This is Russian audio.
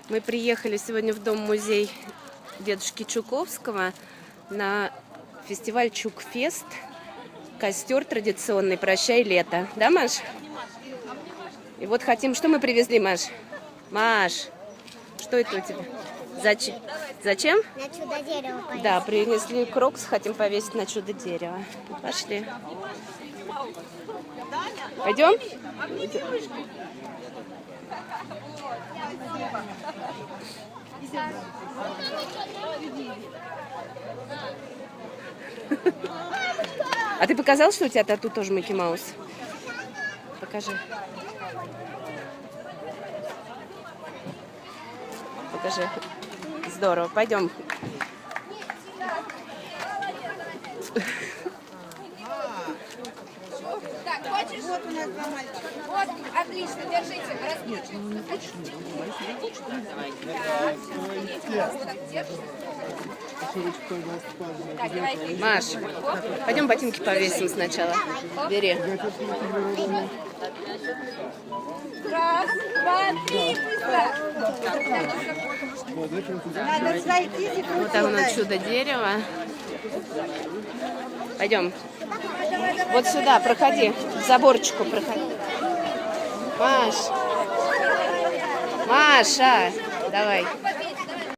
Мы приехали сегодня в дом-музей дедушки Чуковского на фестиваль Чукфест. Костер традиционный «Прощай, лето». Да, Маш? И вот хотим... Что мы привезли, Маш? Маш, что это у тебя? Зачем? Зачем? На чудо-дерево повесить. Да, принесли крокс, хотим повесить на чудо-дерево. Пошли. Пойдем? А ты показал, что у тебя тату тоже Микки Маус? Покажи. Покажи. Здорово. Пойдем. Так, хочешь? Вот у нас два мальчика. Вот, отлично, держите. Маш, пойдем ботинки повесим сначала. Бери. Раз, два, три, быстро. Надо зайти и Вот там оно чудо-дерево. Пойдем. Вот сюда, проходи. К заборчику проходи. Маш. Маша, давай.